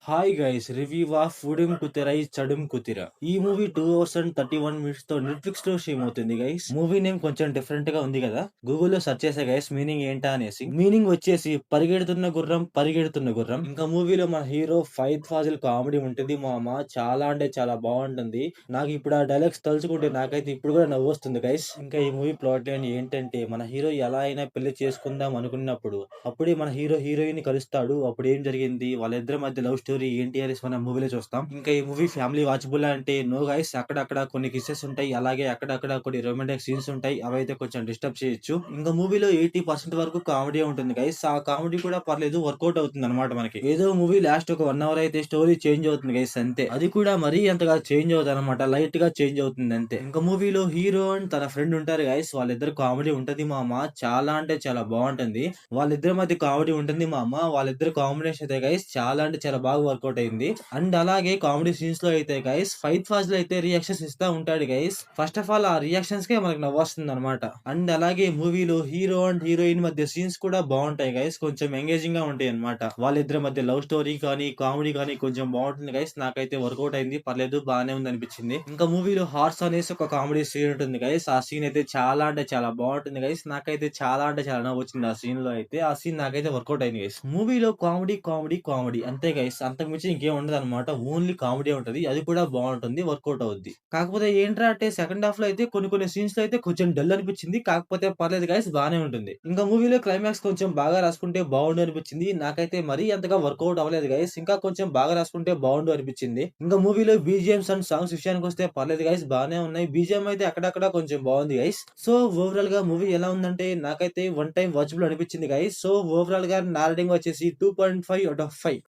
Hi guys review of Odum Kuthira Chadum Kuthira. ఈ movie 2 hours and 31 minutes తో Netflix లో స్ట్రీమ్ అవుతుంది గైస్. మూవీ నేమ్ కొంచెం డిఫరెంట్ గా ఉంది కదా. గూగుల్లో సెర్చ్ చేసా గైస్ మీనింగ్ ఏంటా అనేసి. మీనింగ్ వచ్చేసి పరిగెడుతున్న గుర్రం పరిగెడుతున్న గుర్రం. ఇంకా మూవీలో మన హీరో ఫైత్ ఫాజిల్ కామెడీ ఉంటుంది మామ. చాలా అంటే చాలా బాగుంటుంది. నాకు ఇప్పుడు ఆ డైలాగ్స్ తలుచుకుంటే నాకైతే ఇప్పుడు కూడా నవ్వు వస్తుంది గైస్. ఇంకా ఈ మూవీ ప్లాట్ లైన్ ఏంటంటే మన హీరో ఎలా అయినా పెళ్లి చేసుకుందాం అనుకున్నప్పుడు అప్పుడే మన హీరో హీరోయిన్ కలుస్తాడు. అప్పుడు ఏం జరిగింది, వాళ్ళిద్దరి మధ్య లవ్ స్టోరీ ఏంటి అనేసి మనం మూవీలో చూస్తాం. ఇంకా ఈ మూవీ ఫ్యామిలీ వాచబుల్ అంటే నో గైస్. అక్కడక్కడ కొన్ని కిసెస్ ఉంటాయి, అలాగే అక్కడక్కడ కొన్ని రొమాంటిక్ సీన్స్ ఉంటాయి. అవైతే కొంచెం డిస్టర్బ్ చేయొచ్చు. ఇంకా మూవీలో 80% వరకు కామెడీ ఉంటుంది గైస్. ఆ కామెడీ కూడా పర్లేదు, వర్కౌట్ అవుతుంది అనమాట మనకి. ఏదో మూవీ లాస్ట్ ఒక 1 hour అయితే స్టోరీ చేంజ్ అవుతుంది గైస్, అంతే. అది కూడా మరీ అంతగా చేంజ్ అవుతుంది అనమాట, లైట్ గా చేంజ్ అవుతుంది అంతే. ఇంకా మూవీలో హీరో అండ్ తన ఫ్రెండ్ ఉంటారు గైస్. వాళ్ళిద్దరు కామెడీ ఉంటది మామ. చాలా అంటే చాలా బాగుంటుంది. వాళ్ళిద్దరి మధ్య కామెడీ ఉంటుంది మామ. వాళ్ళిద్దరు కాంబినేషన్ అయితే గైస్ చాలా అంటే చాలా బాగా వర్కౌట్ అయింది. అండ్ అలాగే కామెడీ సీన్స్ లో అయితే గైస్ ఫైట్ ఫాజ్ లో అయితే రియాక్షన్స్ ఇస్తా ఉంటాడు గైస్. ఫస్ట్ ఆఫ్ ఆల్ ఆ రియాక్షన్స్ కే మనకు నవ్వొస్తుంది అనమాట. అండ్ అలాగే మూవీలో హీరో అండ్ హీరోయిన్ మధ్య సీన్స్ కూడా బాగుంటాయి గైస్. కొంచెం ఎంగేజింగ్ గా ఉంటాయి అనమాట. వాళ్ళిద్దరి మధ్య లవ్ స్టోరీ కానీ కామెడీ కానీ కొంచెం బాగుంటుంది గైస్. నాకైతే వర్కౌట్ అయింది, పర్లేదు, బాగానే ఉంది అనిపించింది. ఇంకా మూవీలో హార్స్ అనేసి ఒక కామెడీ సీన్ ఉంటుంది గైస్. ఆ సీన్ అయితే చాలా అంటే చాలా బాగుంటుంది గైస్. నాకైతే చాలా అంటే చాలా నవ్వు వచ్చింది ఆ సీన్ లో అయితే. ఆ సీన్ నాకైతే వర్కౌట్ అయింది గైస్. మూవీలో కామెడీ కామెడీ కామెడీ అంతే గైస్. అంతకు మించి ఇంకేం ఉండదు అనమాట. ఓన్లీ కామెడీ ఉంటది, అది కూడా బాగుంటుంది, వర్కౌట్ అవుద్ది. కాకపోతే ఏంట్రా అంటే సెకండ్ హాఫ్ లో అయితే కొన్ని కొన్ని సీన్స్ లో అయితే కొంచెం డల్ అనిపించింది. కాకపోతే పర్లేదు గైస్, బానే ఉంటుంది. ఇంకా మూవీలో క్లైమాక్స్ కొంచెం బాగా రాసుకుంటే బాగుండు అనిపించింది. నాకైతే మరీ అంతగా వర్కౌట్ అవ్వలేదు గైస్. ఇంకా కొంచెం బాగా రాసుకుంటే బాగుండు అనిపించింది. ఇంకా మూవీలో బీజిఎంస్ అండ్ సాంగ్స్ విషయానికి వస్తే పర్లేదు గైస్, బానే ఉన్నాయి. బీజిఎం అయితే అక్కడక్కడ కొంచెం బాగుంది గైస్. సో ఓవరాల్ గా మూవీ ఎలా ఉందంటే నాకైతే వన్ టైం వాచబుల్ అనిపించింది గైస్. సో ఓవరాల్ గా నా రేటింగ్ వచ్చేసి 2.5 out of 5.